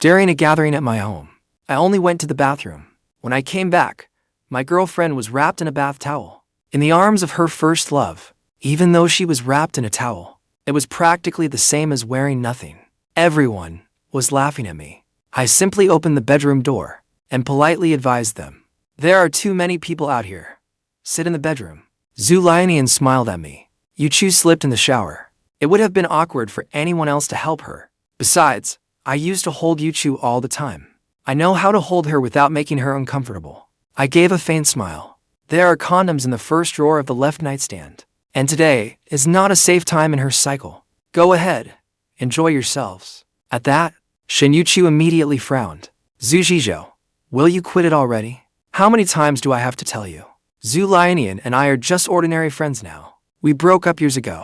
During a gathering at my home, I only went to the bathroom. When I came back, my girlfriend was wrapped in a bath towel, in the arms of her first love. Even though she was wrapped in a towel, it was practically the same as wearing nothing. Everyone was laughing at me. I simply opened the bedroom door and politely advised them, "There are too many people out here. Sit in the bedroom." Liunian smiled at me. Youchu slipped in the shower. It would have been awkward for anyone else to help her. Besides, I used to hold Youchu all the time. I know how to hold her without making her uncomfortable. I gave a faint smile. There are condoms in the first drawer of the left nightstand. And today is not a safe time in her cycle. Go ahead, enjoy yourselves. At that, Shen Youchu immediately frowned. Zhizhou, will you quit it already? How many times do I have to tell you? Liunian and I are just ordinary friends now. We broke up years ago.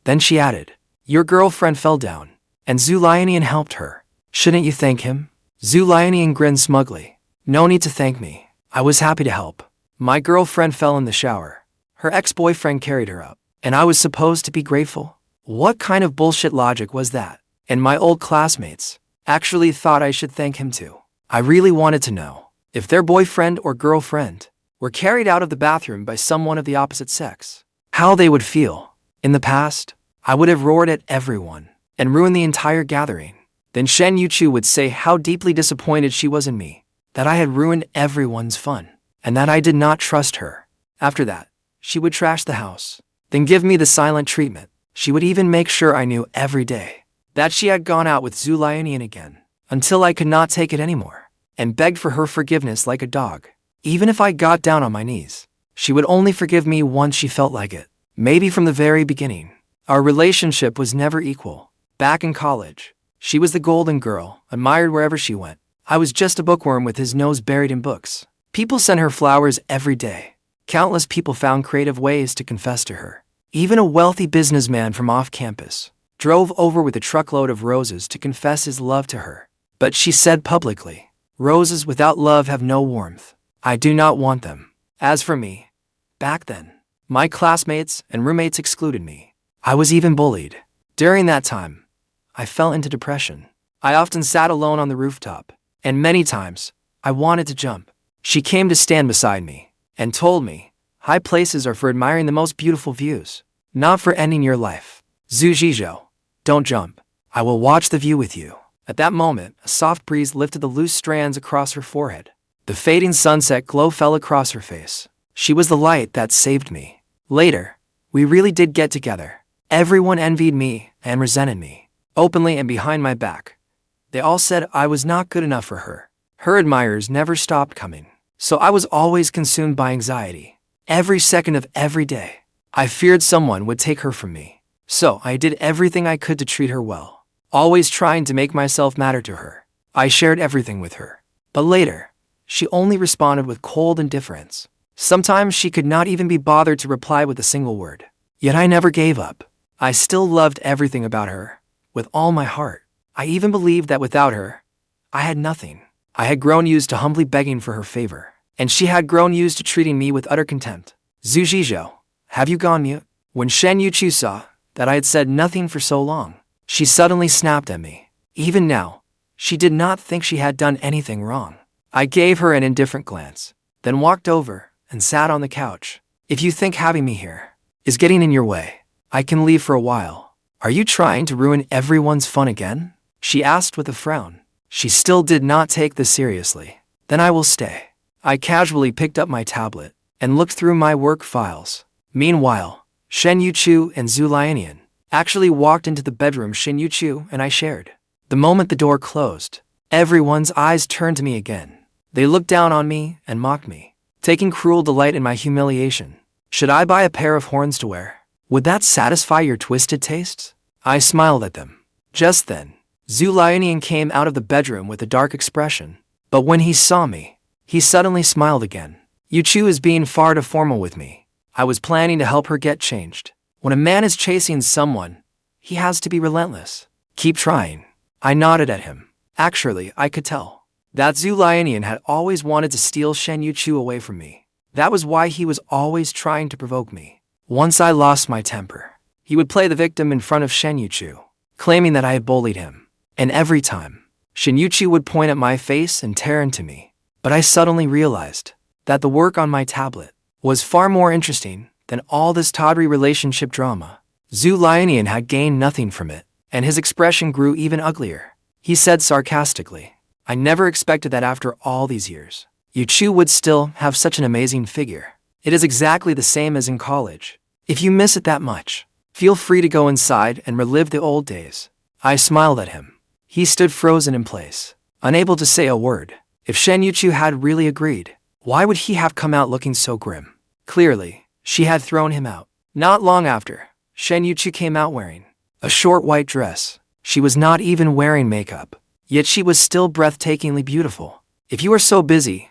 Then she added, your girlfriend fell down, and Liunian helped her. Shouldn't you thank him? Liunian grinned smugly. No need to thank me. I was happy to help. My girlfriend fell in the shower. Her ex-boyfriend carried her up, and I was supposed to be grateful? What kind of bullshit logic was that? And my old classmates actually thought I should thank him too. I really wanted to know if their boyfriend or girlfriend were carried out of the bathroom by someone of the opposite sex, how they would feel. In the past, I would have roared at everyone and ruined the entire gathering. Then Shen Youchu would say how deeply disappointed she was in me, that I had ruined everyone's fun, and that I did not trust her. After that, she would trash the house, then give me the silent treatment. She would even make sure I knew every day that she had gone out with Liunian again, until I could not take it anymore, and begged for her forgiveness like a dog. Even if I got down on my knees, she would only forgive me once she felt like it. Maybe from the very beginning, our relationship was never equal. Back in college, she was the golden girl, admired wherever she went. I was just a bookworm with his nose buried in books. People sent her flowers every day. Countless people found creative ways to confess to her. Even a wealthy businessman from off-campus drove over with a truckload of roses to confess his love to her. But she said publicly, roses without love have no warmth. I do not want them. As for me, back then, my classmates and roommates excluded me. I was even bullied. During that time, I fell into depression. I often sat alone on the rooftop, and many times, I wanted to jump. She came to stand beside me and told me, high places are for admiring the most beautiful views, not for ending your life. Zhizhou, don't jump. I will watch the view with you. At that moment, a soft breeze lifted the loose strands across her forehead. The fading sunset glow fell across her face. She was the light that saved me. Later, we really did get together. Everyone envied me and resented me, openly and behind my back. They all said I was not good enough for her. Her admirers never stopped coming, so I was always consumed by anxiety. Every second of every day, I feared someone would take her from me. So I did everything I could to treat her well, always trying to make myself matter to her. I shared everything with her. But later, she only responded with cold indifference. Sometimes she could not even be bothered to reply with a single word. Yet I never gave up. I still loved everything about her, with all my heart. I even believed that without her, I had nothing. I had grown used to humbly begging for her favor, and she had grown used to treating me with utter contempt. Zhizhou, have you gone mute? When Shen Youchu saw that I had said nothing for so long, she suddenly snapped at me. Even now, she did not think she had done anything wrong. I gave her an indifferent glance, then walked over and sat on the couch. If you think having me here is getting in your way, I can leave for a while. Are you trying to ruin everyone's fun again? She asked with a frown. She still did not take this seriously. Then I will stay. I casually picked up my tablet and looked through my work files. Meanwhile, Shen Youchu and Liunian actually walked into the bedroom Shen Youchu and I shared. The moment the door closed, everyone's eyes turned to me again. They looked down on me and mocked me, taking cruel delight in my humiliation. Should I buy a pair of horns to wear? Would that satisfy your twisted tastes? I smiled at them. Just then, Liunian came out of the bedroom with a dark expression. But when he saw me, he suddenly smiled again. Youchu is being far too formal with me. I was planning to help her get changed. When a man is chasing someone, he has to be relentless. Keep trying. I nodded at him. Actually, I could tell that Liunian had always wanted to steal Shen Youchu away from me. That was why he was always trying to provoke me. Once I lost my temper, he would play the victim in front of Shen Youchu, claiming that I had bullied him. And every time, Youchu would point at my face and tear into me. But I suddenly realized that the work on my tablet was far more interesting than all this tawdry relationship drama. Liunian had gained nothing from it, and his expression grew even uglier. He said sarcastically, I never expected that after all these years, Youchu would still have such an amazing figure. It is exactly the same as in college. If you miss it that much, feel free to go inside and relive the old days. I smiled at him. He stood frozen in place, unable to say a word. If Youchu had really agreed, why would he have come out looking so grim? Clearly, she had thrown him out. Not long after, Youchu came out wearing a short white dress. She was not even wearing makeup, yet she was still breathtakingly beautiful. If you are so busy,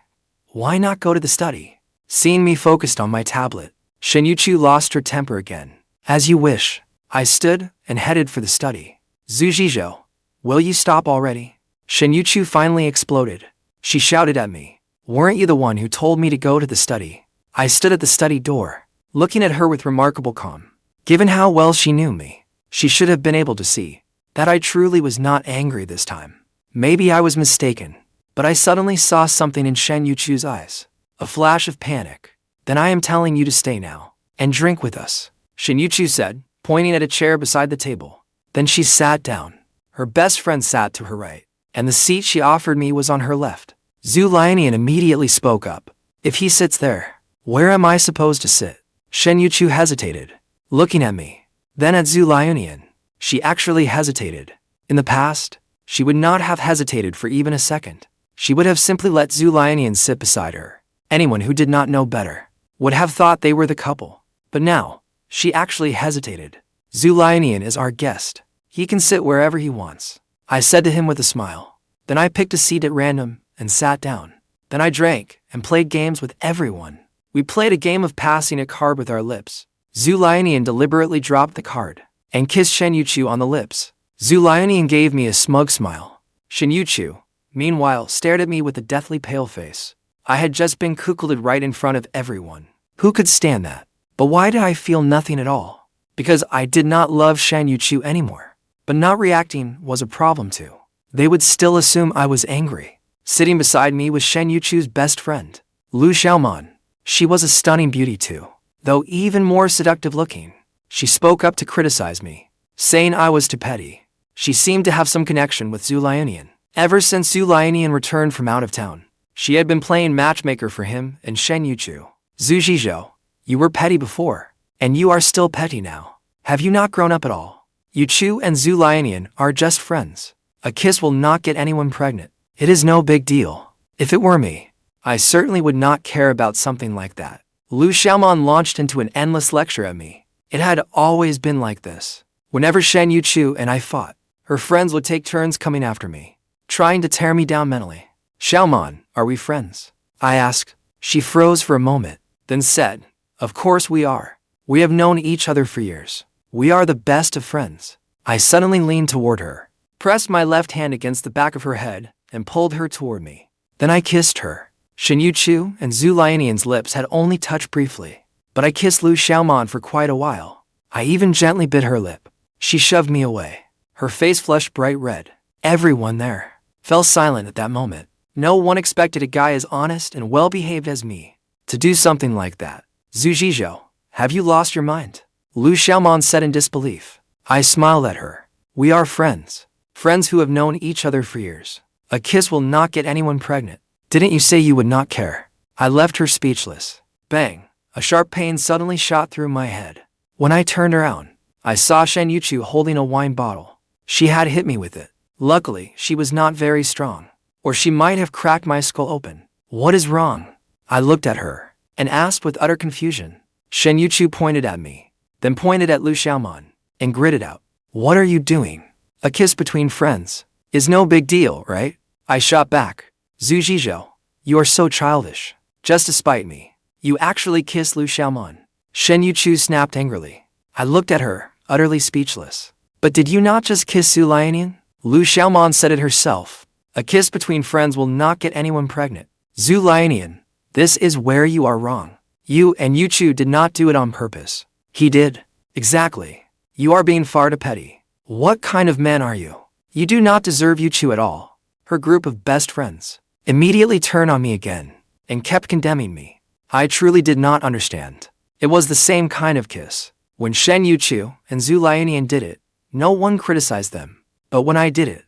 why not go to the study? Seeing me focused on my tablet, Youchu lost her temper again. As you wish. I stood and headed for the study. Zhizhou, will you stop already? Youchu finally exploded. She shouted at me. Weren't you the one who told me to go to the study? I stood at the study door, looking at her with remarkable calm. Given how well she knew me, she should have been able to see that I truly was not angry this time. Maybe I was mistaken, but I suddenly saw something in Youchu's eyes. A flash of panic. Then I am telling you to stay now and drink with us, Youchu said, pointing at a chair beside the table. Then she sat down. Her best friend sat to her right, and the seat she offered me was on her left. Liunian immediately spoke up. If he sits there, where am I supposed to sit? Youchu hesitated, looking at me, then at Liunian. She actually hesitated. In the past, she would not have hesitated for even a second. She would have simply let Liunian sit beside her. Anyone who did not know better would have thought they were the couple. But now, she actually hesitated. Liunian is our guest. He can sit wherever he wants, I said to him with a smile. Then I picked a seat at random and sat down. Then I drank and played games with everyone. We played a game of passing a card with our lips. Liunian deliberately dropped the card and kissed Youchu on the lips. Liunian gave me a smug smile. Youchu, meanwhile, stared at me with a deathly pale face. I had just been cuckolded right in front of everyone. Who could stand that? But why did I feel nothing at all? Because I did not love Youchu anymore. But not reacting was a problem too. They would still assume I was angry. Sitting beside me was Youchu's best friend, Xiaoman. She was a stunning beauty too, though even more seductive looking. She spoke up to criticize me, saying I was too petty. She seemed to have some connection with Liunian. Ever since Liunian returned from out of town, she had been playing matchmaker for him and Youchu. Zhizhou, you were petty before, and you are still petty now. Have you not grown up at all? Youchu and Liunian are just friends. A kiss will not get anyone pregnant. It is no big deal. If it were me, I certainly would not care about something like that. Xiaoman launched into an endless lecture at me. It had always been like this. Whenever Youchu and I fought, her friends would take turns coming after me, trying to tear me down mentally. Xiaoman, are we friends? I asked. She froze for a moment, then said, of course we are. We have known each other for years. We are the best of friends. I suddenly leaned toward her, pressed my left hand against the back of her head, and pulled her toward me. Then I kissed her. Youchu and Liunian's lips had only touched briefly, but I kissed Xiaoman for quite a while. I even gently bit her lip. She shoved me away. Her face flushed bright red. Everyone there fell silent at that moment. No one expected a guy as honest and well-behaved as me to do something like that. Zhizhou, have you lost your mind? Xiaoman said in disbelief. I smiled at her. We are friends. Friends who have known each other for years. A kiss will not get anyone pregnant. Didn't you say you would not care? I left her speechless. Bang! A sharp pain suddenly shot through my head. When I turned around, I saw Youchu holding a wine bottle. She had hit me with it. Luckily, she was not very strong, or she might have cracked my skull open. What is wrong? I looked at her and asked with utter confusion. Youchu pointed at me, then pointed at Xiaoman, and gritted out, what are you doing? A kiss between friends is no big deal, right? I shot back. Zhizhou, you are so childish. Just to spite me, you actually kissed Xiaoman. Youchu snapped angrily. I looked at her, utterly speechless. But did you not just kiss Liunian? Xiaoman said it herself. A kiss between friends will not get anyone pregnant. Liunian, this is where you are wrong. You and Youchu did not do it on purpose. He did. Exactly. You are being far too petty. What kind of man are you? You do not deserve Youchu at all. her group of best friends, immediately turned on me again and kept condemning me. I truly did not understand. It was the same kind of kiss. When Shen Youchu and Zhu Liunian did it, no one criticized them. But when I did it,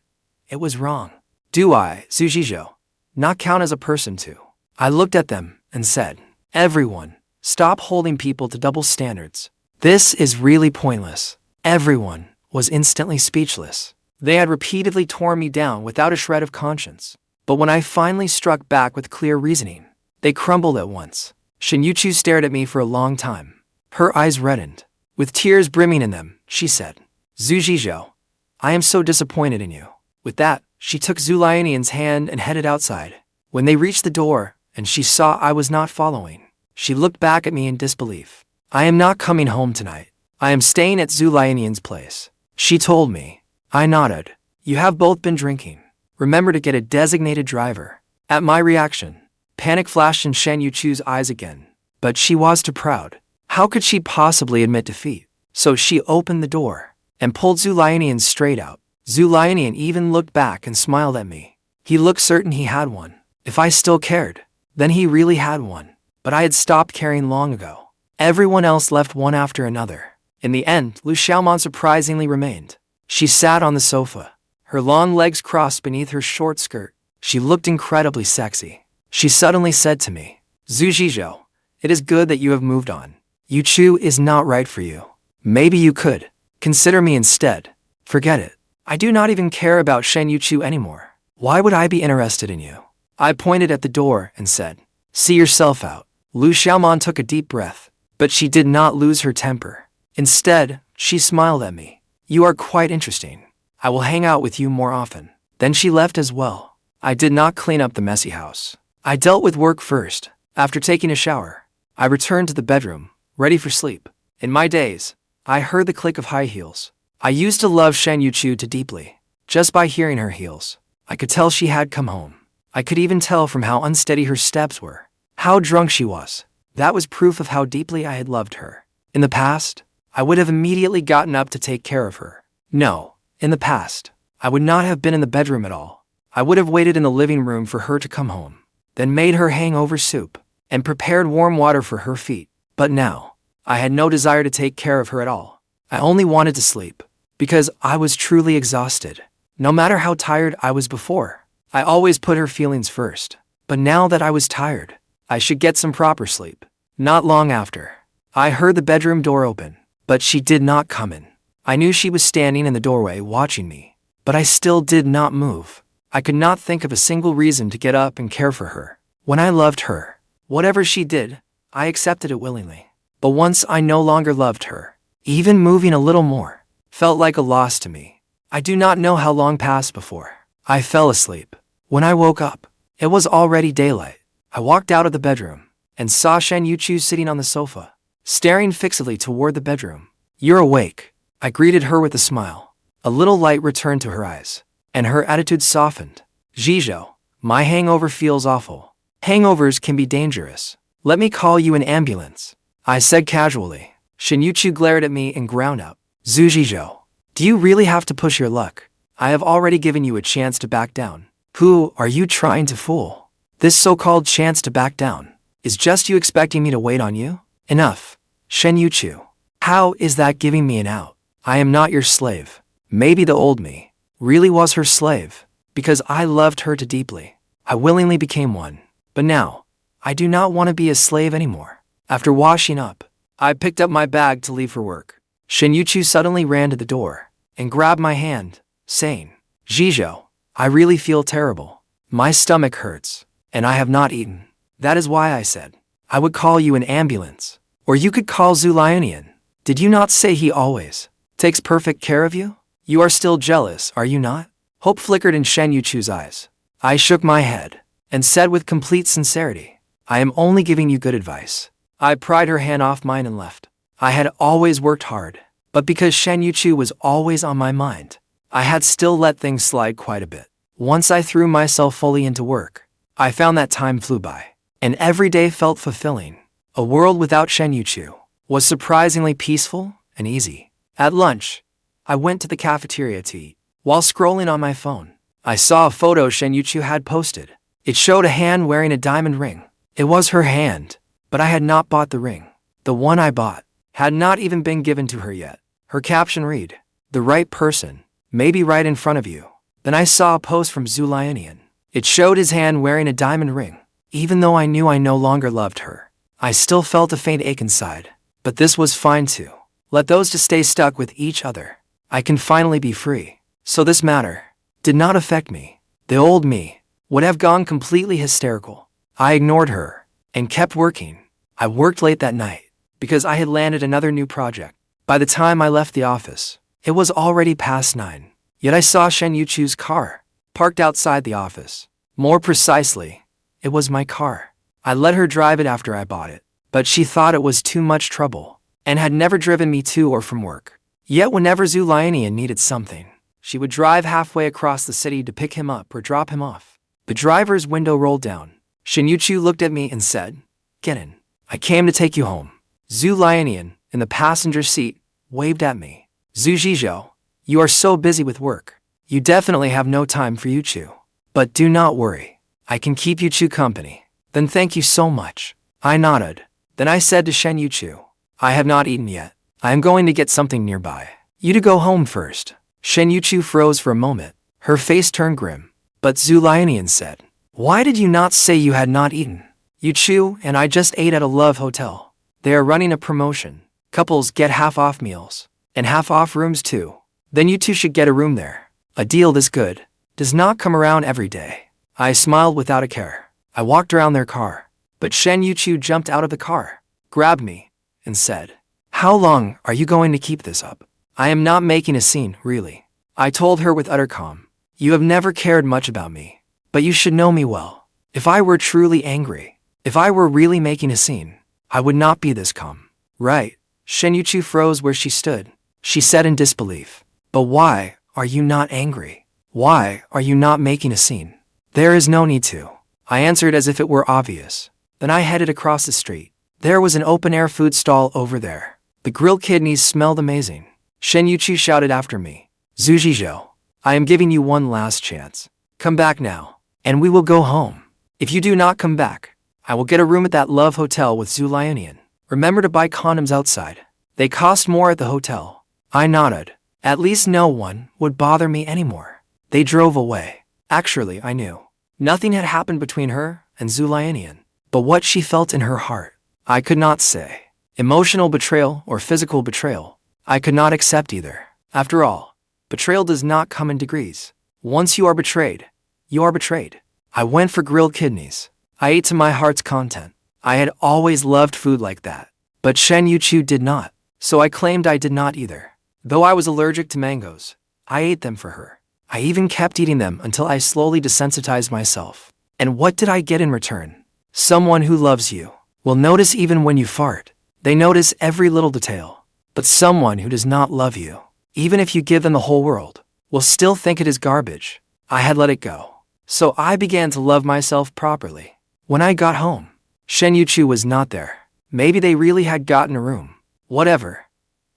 it was wrong. Do I, Zhizhou, not count as a person too? I looked at them and said, everyone, stop holding people to double standards. This is really pointless. Everyone was instantly speechless. They had repeatedly torn me down without a shred of conscience. But when I finally struck back with clear reasoning, they crumbled at once. Shen Youchu stared at me for a long time. Her eyes reddened. With tears brimming in them, she said, Zhizhou, I am so disappointed in you. With that, she took Zhu Liunian's hand and headed outside. When they reached the door, and she saw I was not following, she looked back at me in disbelief. I am not coming home tonight. I am staying at Zhu Liunian's place, she told me. I nodded. You have both been drinking. Remember to get a designated driver. At my reaction, panic flashed in Shen Youchu's eyes again. But she was too proud. How could she possibly admit defeat? So she opened the door and pulled Zhu Liunian straight out. Zhu Liunian even looked back and smiled at me. He looked certain he had one. If I still cared, then he really had one. But I had stopped caring long ago. Everyone else left one after another. In the end, Xiaoman surprisingly remained. She sat on the sofa, her long legs crossed beneath her short skirt. She looked incredibly sexy. She suddenly said to me, Zhizhou, it is good that you have moved on. Youchu is not right for you. Maybe you could consider me instead. Forget it. I do not even care about Shen Youchu anymore. Why would I be interested in you? I pointed at the door and said, see yourself out. Xiaoman took a deep breath, but she did not lose her temper. Instead, she smiled at me. You are quite interesting. I will hang out with you more often. Then she left as well. I did not clean up the messy house. I dealt with work first. After taking a shower, I returned to the bedroom, ready for sleep. In my days, I heard the click of high heels. I used to love Shen Youchu too deeply. Just by hearing her heels, I could tell she had come home. I could even tell from how unsteady her steps were, how drunk she was. That was proof of how deeply I had loved her. In the past, I would have immediately gotten up to take care of her. No, in the past, I would not have been in the bedroom at all. I would have waited in the living room for her to come home, then made her hangover soup, and prepared warm water for her feet. But now, I had no desire to take care of her at all. I only wanted to sleep, because I was truly exhausted. No matter how tired I was before, I always put her feelings first. But now that I was tired, I should get some proper sleep. Not long after, I heard the bedroom door open, but she did not come in. I knew she was standing in the doorway watching me, but I still did not move. I could not think of a single reason to get up and care for her. When I loved her, whatever she did, I accepted it willingly. But once I no longer loved her, even moving a little more felt like a loss to me. I do not know how long passed before I fell asleep. When I woke up, it was already daylight. I walked out of the bedroom and saw Shen Youchu sitting on the sofa, staring fixedly toward the bedroom. You're awake, I greeted her with a smile. A little light returned to her eyes, and her attitude softened. Zhizhou, my hangover feels awful. Hangovers can be dangerous. Let me call you an ambulance, I said casually. Shen Youchu glared at me and ground up. Zhizhou, do you really have to push your luck? I have already given you a chance to back down. Who are you trying to fool? This so-called chance to back down is just you expecting me to wait on you? Enough, Shen Youchu. How is that giving me an out? I am not your slave. Maybe the old me really was her slave, because I loved her too deeply. I willingly became one. But now, I do not want to be a slave anymore. After washing up, I picked up my bag to leave for work. Shen Youchu suddenly ran to the door and grabbed my hand, saying, Zhizhou, I really feel terrible. My stomach hurts, and I have not eaten. That is why I said I would call you an ambulance. Or you could call Zhu Liunian. Did you not say he always takes perfect care of you? You are still jealous, are you not? Hope flickered in Shen Youchu's eyes. I shook my head and said with complete sincerity, I am only giving you good advice. I pried her hand off mine and left. I had always worked hard, but because Shen Youchu was always on my mind, I had still let things slide quite a bit. Once I threw myself fully into work, I found that time flew by, and every day felt fulfilling. A world without Shen Youchu was surprisingly peaceful and easy. At lunch, I went to the cafeteria to eat. While scrolling on my phone, I saw a photo Shen Youchu had posted. It showed a hand wearing a diamond ring. It was her hand, but I had not bought the ring. The one I bought had not even been given to her yet. Her caption read, "The right person, maybe right in front of you." Then I saw a post from Liunian. It showed his hand wearing a diamond ring. Even though I knew I no longer loved her, I still felt a faint ache inside. But this was fine too. Let those two stay stuck with each other. I can finally be free. So this matter did not affect me. The old me would have gone completely hysterical. I ignored her and kept working. I worked late that night because I had landed another new project. By the time I left the office, it was already past 9. Yet I saw Shen Yuchu's car parked outside the office. More precisely, it was my car. I let her drive it after I bought it, but she thought it was too much trouble and had never driven me to or from work. Yet whenever Liunian needed something, she would drive halfway across the city to pick him up or drop him off. The driver's window rolled down. Shen Youchu looked at me and said, "Get in. I came to take you home." Liunian, in the passenger seat, waved at me. "Zhizhou, you are so busy with work. You definitely have no time for Youchu. But do not worry. I can keep Youchu company." "Then thank you so much." I nodded. Then I said to Shen Youchu, "I have not eaten yet. I am going to get something nearby. You to go home first." Shen Youchu froze for a moment. Her face turned grim. But Liunian said, "Why did you not say you had not eaten?" "Youchu and I just ate at a love hotel. They are running a promotion. Couples get half-off meals, and half-off rooms too. Then you two should get a room there. A deal this good does not come around every day." I smiled without a care. I walked around their car, but Shen Youchu jumped out of the car, grabbed me, and said, "How long are you going to keep this up?" "I am not making a scene, really." I told her with utter calm. "You have never cared much about me, but you should know me well. If I were truly angry, if I were really making a scene, I would not be this calm." "Right." Shen Youchu froze where she stood. She said in disbelief, "But why are you not angry? Why are you not making a scene?" "There is no need to," I answered as if it were obvious. Then I headed across the street. There was an open-air food stall over there. The grilled kidneys smelled amazing. Shen Youchu shouted after me, "Zhizhou, I am giving you one last chance. Come back now, and we will go home. If you do not come back, I will get a room at that love hotel with Liunian. Remember to buy condoms outside. They cost more at the hotel." I nodded. At least no one would bother me anymore. They drove away. Actually, I knew nothing had happened between her and Liunian, but what she felt in her heart, I could not say. Emotional betrayal or physical betrayal, I could not accept either. After all, betrayal does not come in degrees. Once you are betrayed, you are betrayed. I went for grilled kidneys. I ate to my heart's content. I had always loved food like that. But Shen Youchu did not, so I claimed I did not either. Though I was allergic to mangoes, I ate them for her. I even kept eating them until I slowly desensitized myself. And what did I get in return? Someone who loves you will notice even when you fart. They notice every little detail. But someone who does not love you, even if you give them the whole world, will still think it is garbage. I had let it go. So I began to love myself properly. When I got home, Shen Youchu was not there. Maybe they really had gotten a room. Whatever.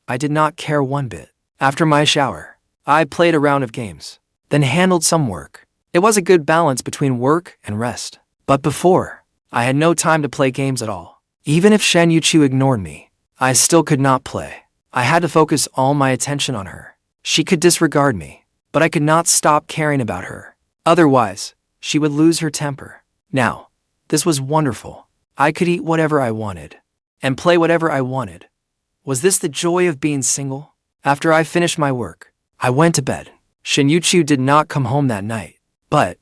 I did not care one bit. After my shower, I played a round of games, then handled some work. It was a good balance between work and rest. But before, I had no time to play games at all. Even if Shen Youchu ignored me, I still could not play. I had to focus all my attention on her. She could disregard me, but I could not stop caring about her. Otherwise, she would lose her temper. Now, this was wonderful. I could eat whatever I wanted and play whatever I wanted. Was this the joy of being single? After I finished my work, I went to bed. Shen Youchu did not come home that night. But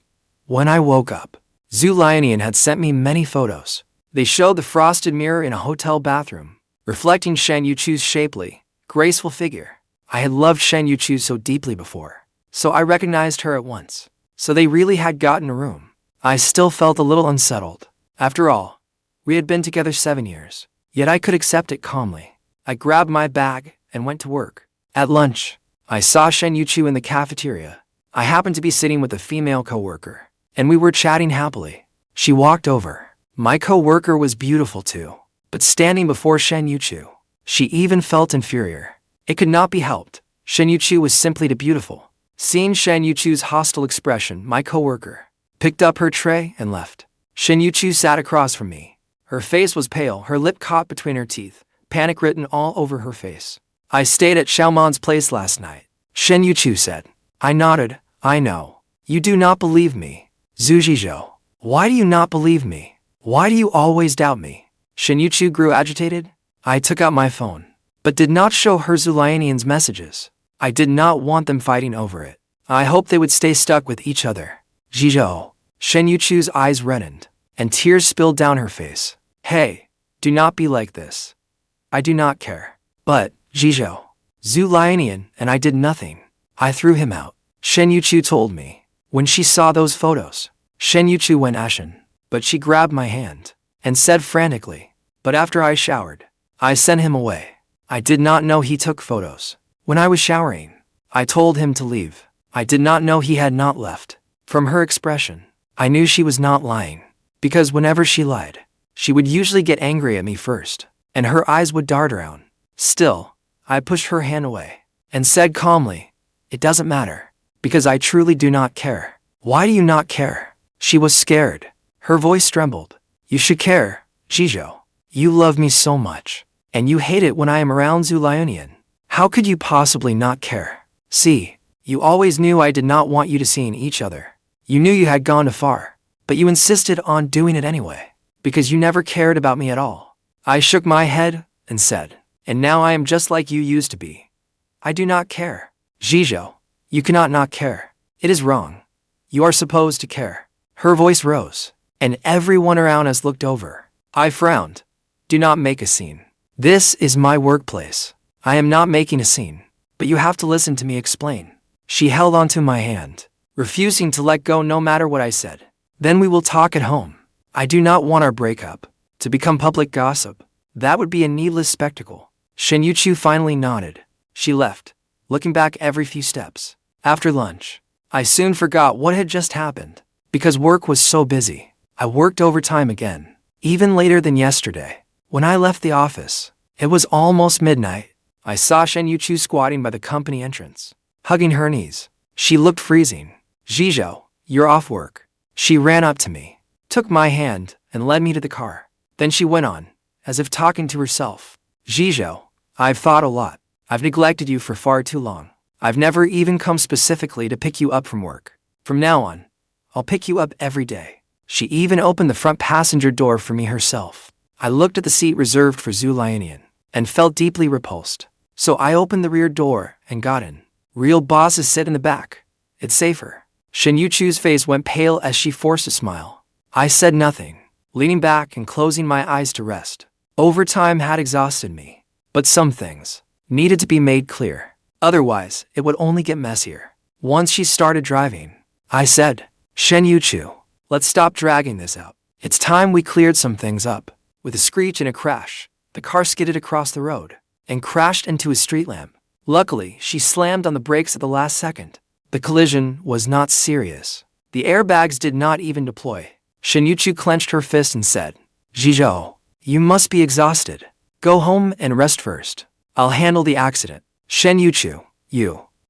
when I woke up, Liunian had sent me many photos. They showed the frosted mirror in a hotel bathroom, reflecting Shen Yuchu's shapely, graceful figure. I had loved Shen Youchu so deeply before, so I recognized her at once. So they really had gotten a room. I still felt a little unsettled. After all, we had been together 7 years, yet I could accept it calmly. I grabbed my bag and went to work. At lunch, I saw Shen Youchu in the cafeteria. I happened to be sitting with a female coworker, and we were chatting happily. She walked over. My coworker was beautiful too, but standing before Shen Youchu, she even felt inferior. It could not be helped. Shen Youchu was simply too beautiful. Seeing Shen Youchu's hostile expression, my coworker picked up her tray and left. Shen Youchu sat across from me. Her face was pale, her lip caught between her teeth, panic written all over her face. I stayed at Xiaoman's place last night, Shen Youchu said. I nodded. I know. You do not believe me. Zhizhou. Why do you not believe me? Why do you always doubt me? Shen Youchu grew agitated. I took out my phone, but did not show her Liunian's messages. I did not want them fighting over it. I hoped they would stay stuck with each other. Zhizhou. Shen Youchu's eyes reddened, and tears spilled down her face. Hey, do not be like this. I do not care. But, Zhizhou, Liunian and I did nothing. I threw him out. Shen Youchu told me. When she saw those photos, Shen Youchu went ashen, but she grabbed my hand and said frantically, but after I showered, I sent him away. I did not know he took photos. When I was showering, I told him to leave. I did not know he had not left. From her expression, I knew she was not lying, because whenever she lied, she would usually get angry at me first, and her eyes would dart around. Still, I pushed her hand away and said calmly, it doesn't matter, because I truly do not care. Why do you not care? She was scared. Her voice trembled. You should care, Zhizhou. You love me so much, and you hate it when I am around Liunian. How could you possibly not care? See, you always knew I did not want you to see each other. You knew you had gone too far, but you insisted on doing it anyway, because you never cared about me at all. I shook my head and said, and now I am just like you used to be. I do not care. Zhizhou, you cannot not care. It is wrong. You are supposed to care. Her voice rose, and everyone around us looked over. I frowned. Do not make a scene. This is my workplace. I am not making a scene, but you have to listen to me explain. She held onto my hand, refusing to let go no matter what I said. Then we will talk at home. I do not want our breakup to become public gossip. That would be a needless spectacle. Shen Youchu finally nodded. She left, looking back every few steps. After lunch, I soon forgot what had just happened, because work was so busy. I worked overtime again, even later than yesterday. When I left the office, it was almost midnight. I saw Shen Youchu squatting by the company entrance, hugging her knees. She looked freezing. Zhizhou, you're off work. She ran up to me, took my hand, and led me to the car. Then she went on, as if talking to herself. Zhizhou, I've thought a lot. I've neglected you for far too long. I've never even come specifically to pick you up from work. From now on, I'll pick you up every day. She even opened the front passenger door for me herself. I looked at the seat reserved for Liunian and felt deeply repulsed. So I opened the rear door and got in. Real bosses sit in the back. It's safer. Shen Youchu's face went pale as she forced a smile. I said nothing, leaning back and closing my eyes to rest. Overtime had exhausted me, but some things needed to be made clear. Otherwise, it would only get messier. Once she started driving, I said, Shen Youchu, let's stop dragging this out. It's time we cleared some things up. With a screech and a crash, the car skidded across the road and crashed into a street lamp. Luckily, she slammed on the brakes at the last second. The collision was not serious. The airbags did not even deploy. Shen Youchu clenched her fist and said, Zhizhou, you must be exhausted. Go home and rest first. I'll handle the accident. Shen Youchu,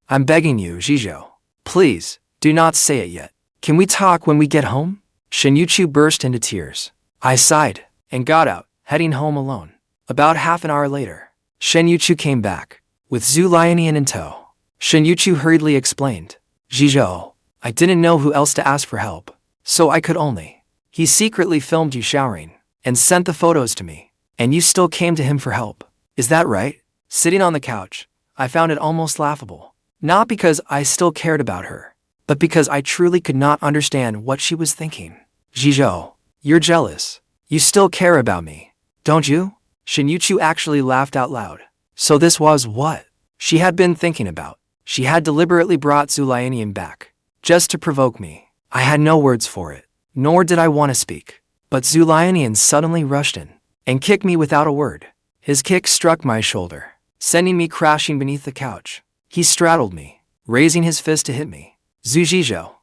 I'm begging you, Zhizhou. Please, do not say it yet. Can we talk when we get home? Shen Youchu burst into tears. I sighed and got out, heading home alone. About half an hour later, Shen Youchu came back, with Liunian in tow. Shen Youchu hurriedly explained, Zhizhou, I didn't know who else to ask for help, so I could only. He secretly filmed you showering and sent the photos to me, and you still came to him for help. Is that right? Sitting on the couch, I found it almost laughable. Not because I still cared about her, but because I truly could not understand what she was thinking. Zhizhou, you're jealous. You still care about me, don't you? Shen Youchu actually laughed out loud. So this was what she had been thinking about. She had deliberately brought Liunian back, just to provoke me. I had no words for it, nor did I want to speak. But Liunian suddenly rushed in and kicked me without a word. His kick struck my shoulder, sending me crashing beneath the couch. He straddled me, raising his fist to hit me. Zhizhou,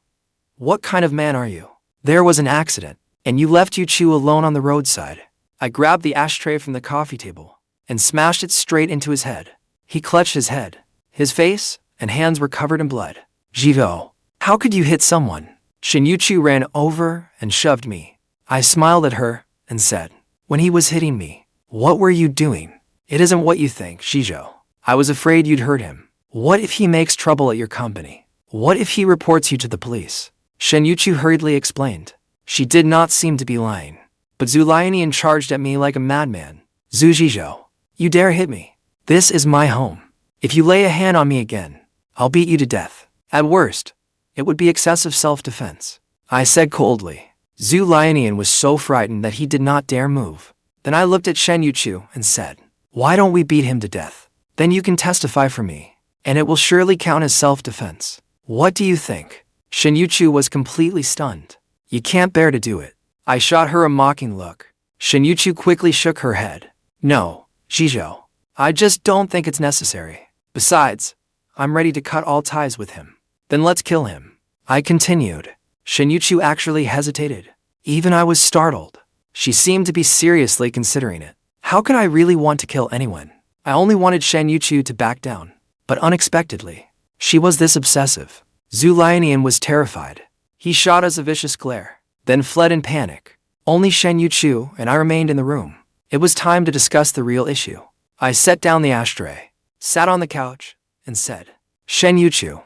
what kind of man are you? There was an accident, and you left Youchu alone on the roadside. I grabbed the ashtray from the coffee table and smashed it straight into his head. He clutched his head. His face and hands were covered in blood. Zhizhou, how could you hit someone? Youchu ran over and shoved me. I smiled at her and said, when he was hitting me, what were you doing? It isn't what you think, Zhizhou. I was afraid you'd hurt him. What if he makes trouble at your company? What if he reports you to the police? Youchu hurriedly explained. She did not seem to be lying. But Liunian charged at me like a madman. Zhizhou, you dare hit me? This is my home. If you lay a hand on me again, I'll beat you to death. At worst, it would be excessive self-defense, I said coldly. Liunian was so frightened that he did not dare move. Then I looked at Youchu and said, why don't we beat him to death? Then you can testify for me, and it will surely count as self-defense. What do you think? Youchu was completely stunned. You can't bear to do it. I shot her a mocking look. Youchu quickly shook her head. No, Zhizhou, I just don't think it's necessary. Besides, I'm ready to cut all ties with him. Then let's kill him, I continued. Youchu actually hesitated. Even I was startled. She seemed to be seriously considering it. How could I really want to kill anyone? I only wanted Youchu to back down. But unexpectedly, she was this obsessive. Liunian was terrified. He shot us a vicious glare, then fled in panic. Only Youchu and I remained in the room. It was time to discuss the real issue. I set down the ashtray, sat on the couch, and said, Youchu,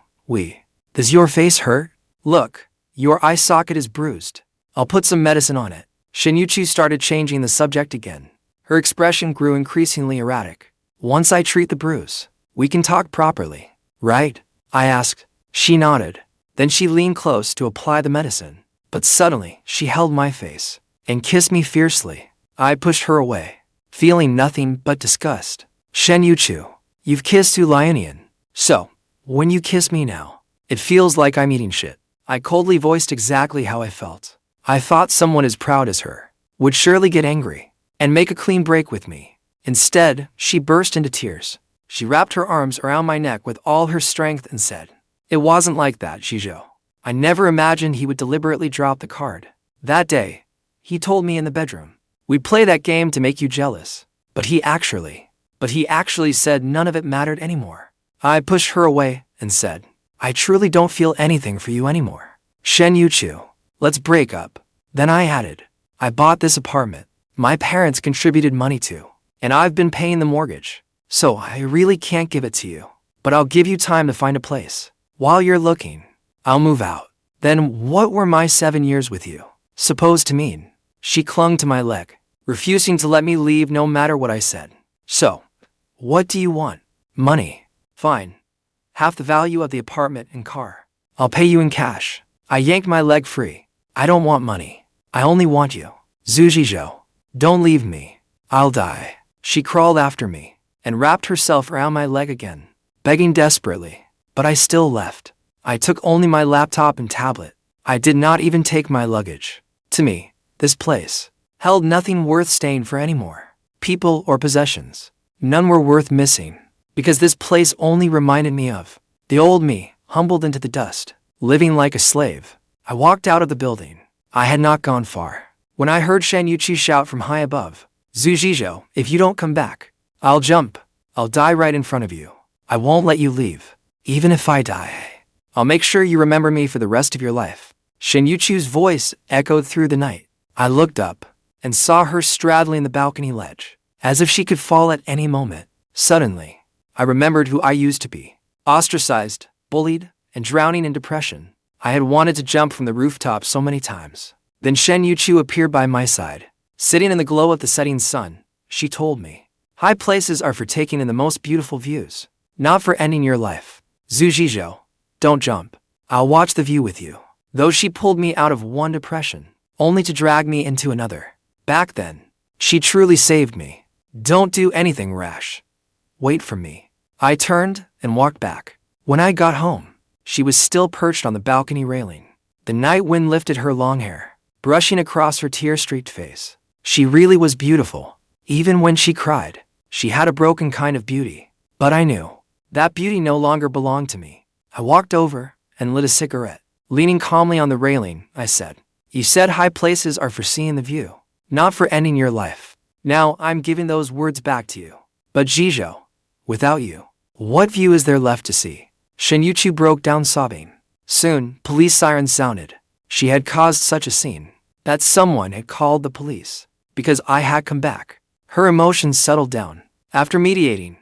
does your face hurt? Look, your eye socket is bruised. I'll put some medicine on it. Youchu started changing the subject again. Her expression grew increasingly erratic. Once I treat the bruise, we can talk properly, right? I asked. She nodded. Then she leaned close to apply the medicine. But suddenly, she held my face and kissed me fiercely. I pushed her away, feeling nothing but disgust. Youchu, you've kissed Liunian. So, when you kiss me now, it feels like I'm eating shit. I coldly voiced exactly how I felt. I thought someone as proud as her would surely get angry and make a clean break with me. Instead, she burst into tears. She wrapped her arms around my neck with all her strength and said, it wasn't like that, Zhizhou. I never imagined he would deliberately drop the card. That day, he told me in the bedroom, we'd play that game to make you jealous. But he actually said none of it mattered anymore. I pushed her away and said, I truly don't feel anything for you anymore. Youchu, let's break up. Then I added, I bought this apartment. My parents contributed money to, and I've been paying the mortgage. So I really can't give it to you. But I'll give you time to find a place. While you're looking, I'll move out. Then what were my 7 years with you supposed to mean? She clung to my leg, refusing to let me leave no matter what I said. So, what do you want? Money. Fine. Half the value of the apartment and car. I'll pay you in cash. I yanked my leg free. I don't want money. I only want you. Zhizhou, don't leave me. I'll die. She crawled after me and wrapped herself around my leg again, begging desperately. But I still left. I took only my laptop and tablet. I did not even take my luggage. To me, this place held nothing worth staying for anymore. People or possessions. None were worth missing. Because this place only reminded me of the old me, humbled into the dust, living like a slave. I walked out of the building. I had not gone far when I heard Youchu shout from high above, Zhizhou, if you don't come back, I'll jump. I'll die right in front of you. I won't let you leave. Even if I die, I'll make sure you remember me for the rest of your life. Youchu's voice echoed through the night. I looked up and saw her straddling the balcony ledge, as if she could fall at any moment. Suddenly, I remembered who I used to be. Ostracized, bullied, and drowning in depression. I had wanted to jump from the rooftop so many times. Then Youchu appeared by my side. Sitting in the glow of the setting sun, she told me, high places are for taking in the most beautiful views, not for ending your life. Zhizhou, don't jump. I'll watch the view with you. Though she pulled me out of one depression, only to drag me into another. Back then, she truly saved me. Don't do anything rash. Wait for me. I turned and walked back. When I got home, she was still perched on the balcony railing. The night wind lifted her long hair, brushing across her tear-streaked face. She really was beautiful. Even when she cried, she had a broken kind of beauty. But I knew that beauty no longer belonged to me. I walked over and lit a cigarette. Leaning calmly on the railing, I said, you said high places are for seeing the view, not for ending your life. Now I'm giving those words back to you. But Zhizhou, without you, what view is there left to see? Youchu broke down sobbing. Soon, police sirens sounded. She had caused such a scene that someone had called the police because I had come back. Her emotions settled down. After mediating,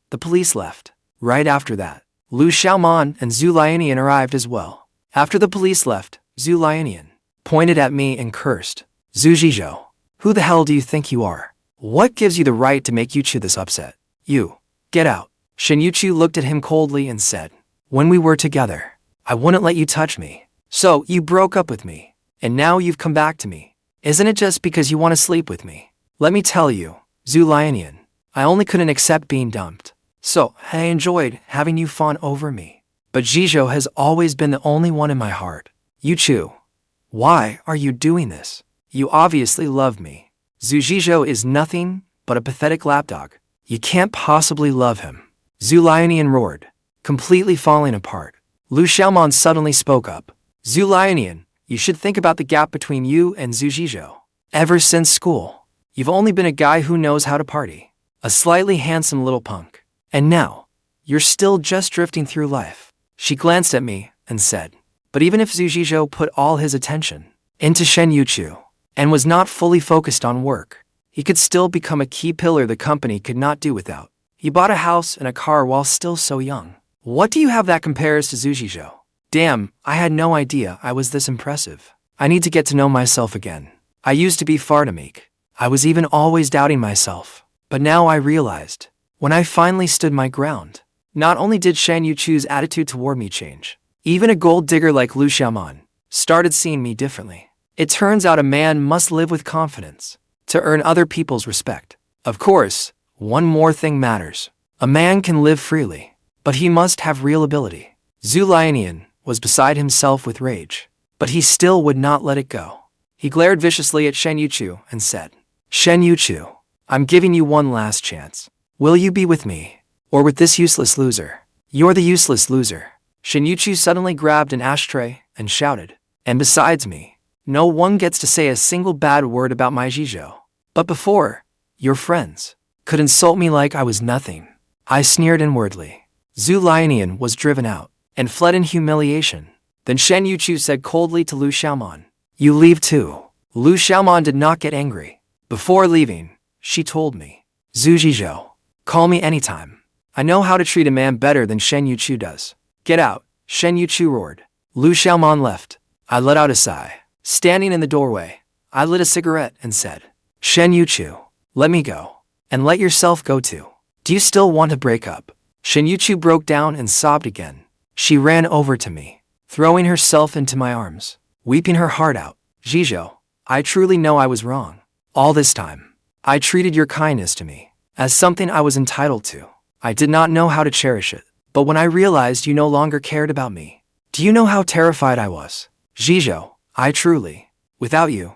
the police left. Right after that, Xiaoman and Liunian arrived as well. After the police left, Liunian pointed at me and cursed. Zhizhou, who the hell do you think you are? What gives you the right to make Youchu this upset? You, get out. Youchu looked at him coldly and said, when we were together, I wouldn't let you touch me. So you broke up with me, and now you've come back to me. Isn't it just because you want to sleep with me? Let me tell you, Liunian, I only couldn't accept being dumped. So I enjoyed having you fawn over me. But Zhizhou has always been the only one in my heart. Youchu, why are you doing this? You obviously love me. Zhizhou is nothing but a pathetic lapdog. You can't possibly love him. Liunian roared, completely falling apart. Xiaoman suddenly spoke up. Liunian, you should think about the gap between you and Zhizhou. Ever since school, you've only been a guy who knows how to party. A slightly handsome little punk. And now, you're still just drifting through life. She glanced at me and said, but even if Zhizhou put all his attention into Shen Youchu and was not fully focused on work, he could still become a key pillar the company could not do without. He bought a house and a car while still so young. What do you have that compares to Zhizhou? Damn, I had no idea I was this impressive. I need to get to know myself again. I used to be far too meek. I was even always doubting myself. But now I realized, when I finally stood my ground, not only did Shen Youchu's attitude toward me change, even a gold digger like Xiaoman started seeing me differently. It turns out a man must live with confidence to earn other people's respect. Of course, one more thing matters. A man can live freely, but he must have real ability. Liunian was beside himself with rage, but he still would not let it go. He glared viciously at Shen Youchu and said, Shen Youchu, I'm giving you one last chance. Will you be with me, or with this useless loser? You're the useless loser. Shen Youchu suddenly grabbed an ashtray and shouted, and besides me, no one gets to say a single bad word about my Zhizhou. But before, your friends could insult me like I was nothing. I sneered inwardly. Liunian was driven out and fled in humiliation. Then Shen Youchu said coldly to Xiaoman, you leave too. Xiaoman did not get angry. Before leaving, she told me, Zhizhou, call me anytime. I know how to treat a man better than Shen Youchu does. Get out, Shen Youchu roared. Xiaoman left. I let out a sigh. Standing in the doorway, I lit a cigarette and said, Shen Youchu, let me go. And let yourself go too. Do you still want to break up? Shen Youchu broke down and sobbed again. She ran over to me, throwing herself into my arms, weeping her heart out. Zhizhou, I truly know I was wrong. All this time, I treated your kindness to me as something I was entitled to. I did not know how to cherish it. But when I realized you no longer cared about me, do you know how terrified I was? Zhizhou, I truly, without you,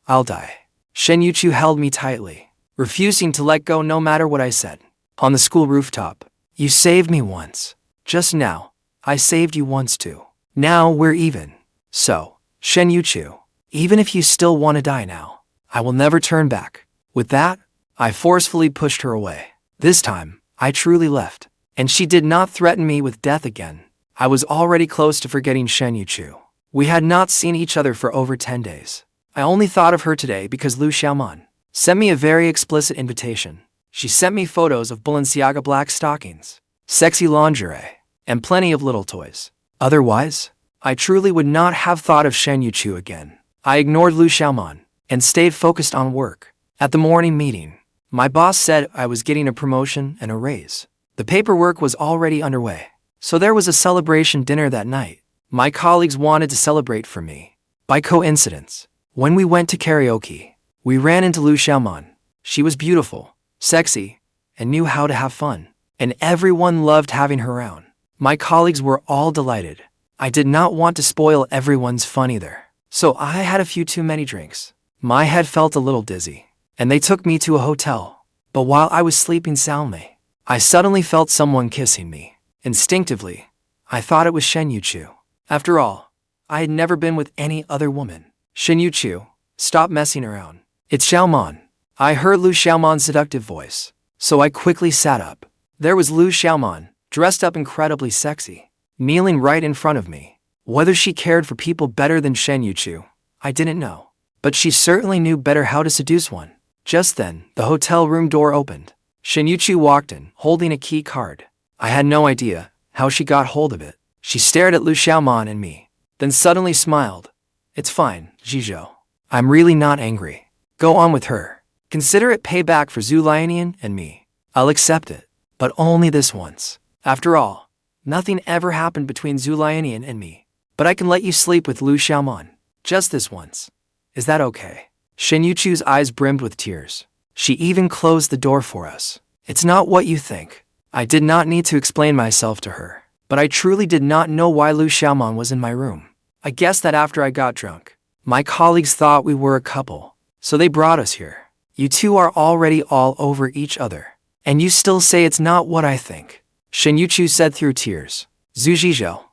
I'll die. Shen Youchu held me tightly, refusing to let go no matter what I said. On the school rooftop, you saved me once. Just now, I saved you once too. Now we're even. So, Shen Youchu, even if you still want to die now, I will never turn back. With that, I forcefully pushed her away. This time, I truly left, and she did not threaten me with death again. I was already close to forgetting Shen Youchu. We had not seen each other for over 10 days. I only thought of her today because Xiaoman sent me a very explicit invitation. She sent me photos of Balenciaga black stockings, sexy lingerie, and plenty of little toys. Otherwise, I truly would not have thought of Shen Youchu again. I ignored Xiaoman and stayed focused on work. At the morning meeting, my boss said I was getting a promotion and a raise. The paperwork was already underway, so there was a celebration dinner that night. My colleagues wanted to celebrate for me. By coincidence, when we went to karaoke, we ran into Xiaoman. She was beautiful, sexy, and knew how to have fun, and everyone loved having her around. My colleagues were all delighted. I did not want to spoil everyone's fun either, so I had a few too many drinks. My head felt a little dizzy, and they took me to a hotel. But while I was sleeping soundly, I suddenly felt someone kissing me. Instinctively, I thought it was Shen Youchu. After all, I had never been with any other woman. Shen Youchu, stop messing around. It's Xiaoman. I heard Xiaoman's seductive voice, so I quickly sat up. There was Xiaoman, dressed up incredibly sexy, kneeling right in front of me. Whether she cared for people better than Shen Youchu, I didn't know. But she certainly knew better how to seduce one. Just then, the hotel room door opened. Shen Youchu walked in, holding a key card. I had no idea how she got hold of it. She stared at Xiaoman and me, then suddenly smiled. It's fine, Zhizhou. I'm really not angry. Go on with her. Consider it payback for Liunian and me. I'll accept it, but only this once. After all, nothing ever happened between Liunian and me. But I can let you sleep with Xiaoman. Just this once. Is that okay? Shen Youchu's eyes brimmed with tears. She even closed the door for us. It's not what you think. I did not need to explain myself to her, but I truly did not know why Xiaoman was in my room. I guess that after I got drunk, my colleagues thought we were a couple, so they brought us here. You two are already all over each other, and you still say it's not what I think. Shen Youchu said through tears. Zhizhou,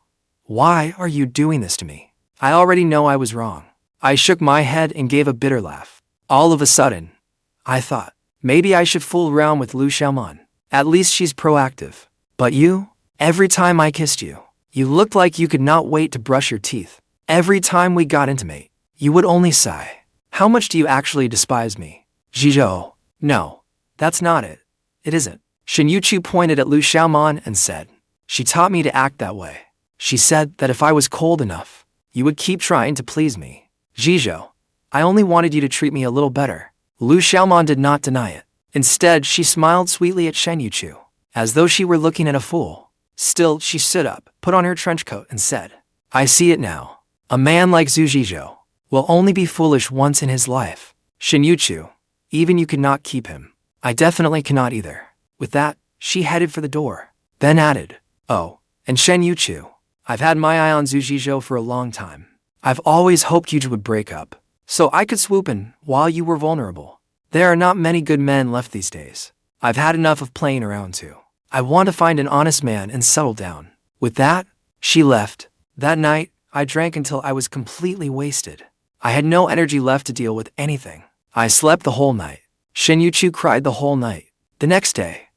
why are you doing this to me? I already know I was wrong. I shook my head and gave a bitter laugh. All of a sudden, I thought, maybe I should fool around with Xiaoman. At least she's proactive. But you, every time I kissed you, you looked like you could not wait to brush your teeth. Every time we got intimate, you would only sigh. How much do you actually despise me? Zhizhou, no, that's not it. It isn't. Shen Youchu pointed at Xiaoman and said, she taught me to act that way. She said that if I was cold enough, you would keep trying to please me. Zhizhou, I only wanted you to treat me a little better. Xiaoman did not deny it. Instead, she smiled sweetly at Shen Youchu, as though she were looking at a fool. Still, she stood up, put on her trench coat, and said, I see it now. A man like Zhizhou will only be foolish once in his life. Shen Youchu, even you could not keep him. I definitely cannot either. With that, she headed for the door, then added, oh, and Shen Youchu, I've had my eye on Zhizhou for a long time. I've always hoped Youchu would break up, so I could swoop in while you were vulnerable. There are not many good men left these days. I've had enough of playing around too. I want to find an honest man and settle down. With that, she left. That night, I drank until I was completely wasted. I had no energy left to deal with anything. I slept the whole night. Shen Youchu cried the whole night. The next day,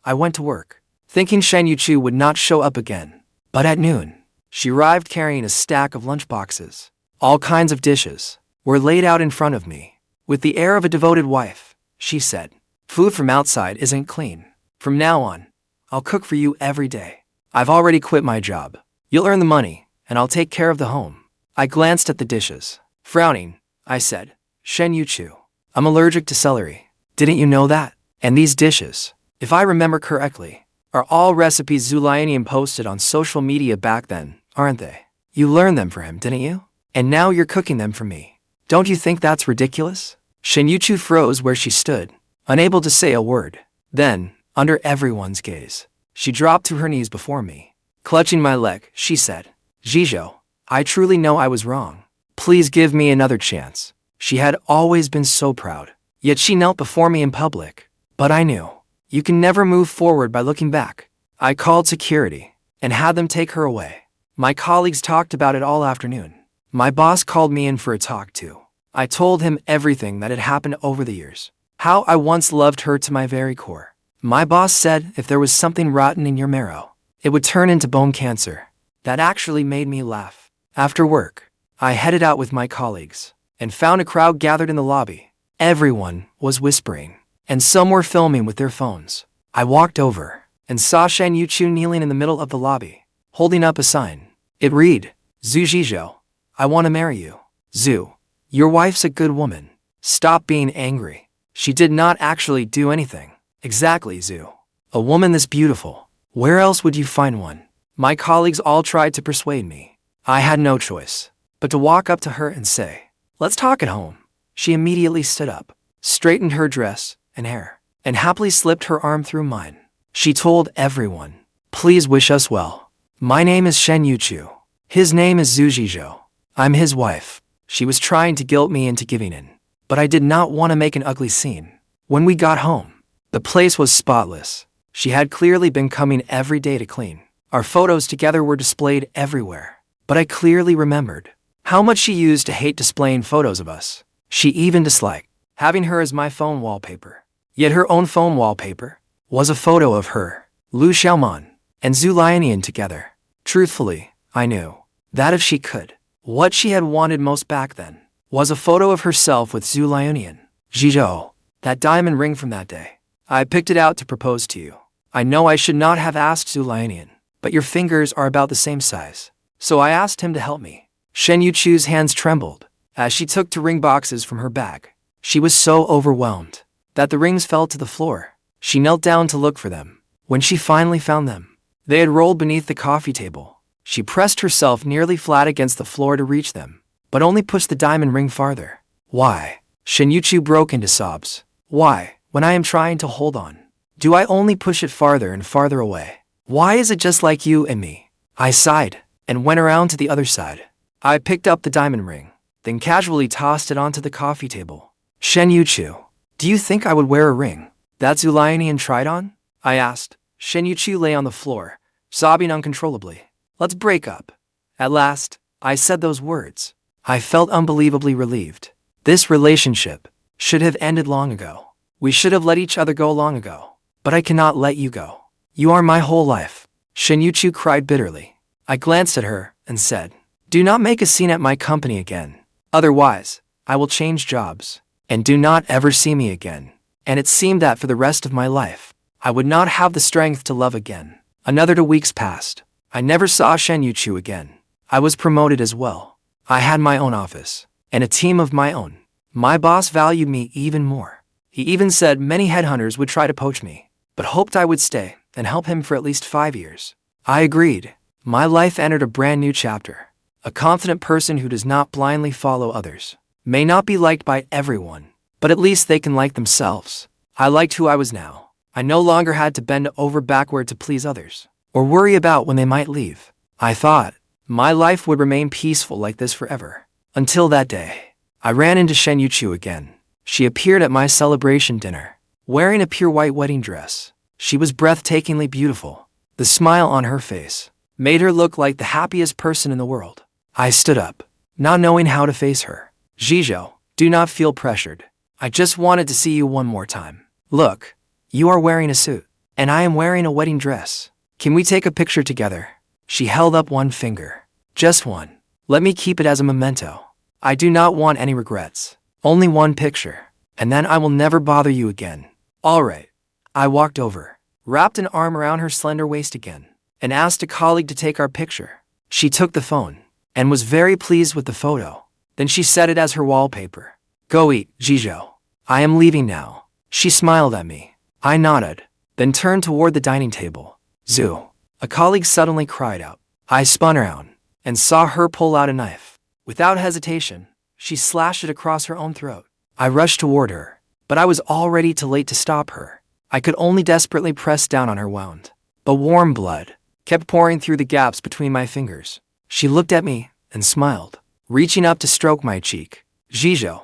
I went to work, thinking Shen Youchu would not show up again. But at noon, she arrived carrying a stack of lunchboxes. All kinds of dishes were laid out in front of me. With the air of a devoted wife, she said, food from outside isn't clean. From now on, I'll cook for you every day. I've already quit my job. You'll earn the money, and I'll take care of the home. I glanced at the dishes. Frowning, I said, Shen Youchu, I'm allergic to celery. Didn't you know that? And these dishes, if I remember correctly, are all recipes Liunian posted on social media back then, aren't they? You learned them for him, didn't you? And now you're cooking them for me. Don't you think that's ridiculous? Shen Youchu froze where she stood, unable to say a word. Then, under everyone's gaze, she dropped to her knees before me. Clutching my leg, she said, Zhizhou, I truly know I was wrong. Please give me another chance. She had always been so proud, yet she knelt before me in public. But I knew, you can never move forward by looking back. I called security and had them take her away. My colleagues talked about it all afternoon. My boss called me in for a talk too. I told him everything that had happened over the years. How I once loved her to my very core. My boss said if there was something rotten in your marrow, it would turn into bone cancer. That actually made me laugh. After work, I headed out with my colleagues and found a crowd gathered in the lobby. Everyone was whispering, and some were filming with their phones. I walked over and saw Shen Youchu kneeling in the middle of the lobby, holding up a sign. It read, Zhizhou, I want to marry you. Zhu, your wife's a good woman. Stop being angry. She did not actually do anything. Exactly, Zhu. A woman this beautiful. Where else would you find one? My colleagues all tried to persuade me. I had no choice but to walk up to her and say, let's talk at home. She immediately stood up, straightened her dress and hair, and happily slipped her arm through mine. She told everyone, please wish us well. My name is Shen Youchu. His name is Zhizhou. I'm his wife. She was trying to guilt me into giving in, but I did not want to make an ugly scene. When we got home, the place was spotless. She had clearly been coming every day to clean. Our photos together were displayed everywhere, but I clearly remembered how much she used to hate displaying photos of us. She even disliked having her as my phone wallpaper. Yet her own phone wallpaper was a photo of her, Xiaoman, and Liunian together. Truthfully, I knew That if she could. What she had wanted most back then was a photo of herself with Liunian. Zhizhou, that diamond ring from that day. I picked it out to propose to you. I know I should not have asked Liunian, but your fingers are about the same size. So I asked him to help me. Shen Youchu's hands trembled as she took two ring boxes from her bag. She was so overwhelmed that the rings fell to the floor. She knelt down to look for them. When she finally found them, they had rolled beneath the coffee table. She pressed herself nearly flat against the floor to reach them, but only pushed the diamond ring farther. Why? Shen Youchu broke into sobs. Why, when I am trying to hold on, do I only push it farther and farther away? Why is it just like you and me? I sighed and went around to the other side. I picked up the diamond ring, then casually tossed it onto the coffee table. Shen Youchu, do you think I would wear a ring that Liunian tried on? I asked. Shen Youchu lay on the floor, sobbing uncontrollably. Let's break up. At last, I said those words. I felt unbelievably relieved. This relationship should have ended long ago. We should have let each other go long ago. But I cannot let you go. You are my whole life. Shen Youchu cried bitterly. I glanced at her and said, do not make a scene at my company again. Otherwise, I will change jobs. And do not ever see me again. And it seemed that for the rest of my life, I would not have the strength to love again. Another 2 weeks passed. I never saw Shen Youchu again. I was promoted as well. I had my own office and a team of my own. My boss valued me even more. He even said many headhunters would try to poach me, but hoped I would stay and help him for at least 5 years. I agreed. My life entered a brand new chapter. A confident person who does not blindly follow others may not be liked by everyone, but at least they can like themselves. I liked who I was now. I no longer had to bend over backward to please others, or worry about when they might leave. I thought my life would remain peaceful like this forever. Until that day, I ran into Shen Youchu again. She appeared at my celebration dinner, wearing a pure white wedding dress. She was breathtakingly beautiful. The smile on her face made her look like the happiest person in the world. I stood up, not knowing how to face her. Zhizhou, do not feel pressured. I just wanted to see you one more time. Look, you are wearing a suit, and I am wearing a wedding dress. Can we take a picture together? She held up one finger. Just one. Let me keep it as a memento. I do not want any regrets. Only one picture, and then I will never bother you again. All right. I walked over, wrapped an arm around her slender waist again, and asked a colleague to take our picture. She took the phone and was very pleased with the photo. Then she set it as her wallpaper. Go eat, Zhizhou. I am leaving now. She smiled at me. I nodded, then turned toward the dining table. Zhu, a colleague suddenly cried out. I spun around and saw her pull out a knife. Without hesitation, she slashed it across her own throat. I rushed toward her, but I was already too late to stop her. I could only desperately press down on her wound. But warm blood kept pouring through the gaps between my fingers. She looked at me and smiled, reaching up to stroke my cheek. Zhizhou,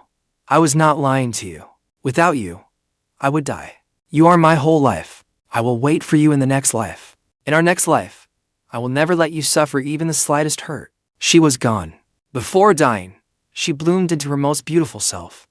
I was not lying to you. Without you, I would die. You are my whole life. I will wait for you in the next life. In our next life, I will never let you suffer even the slightest hurt. She was gone. Before dying, she bloomed into her most beautiful self.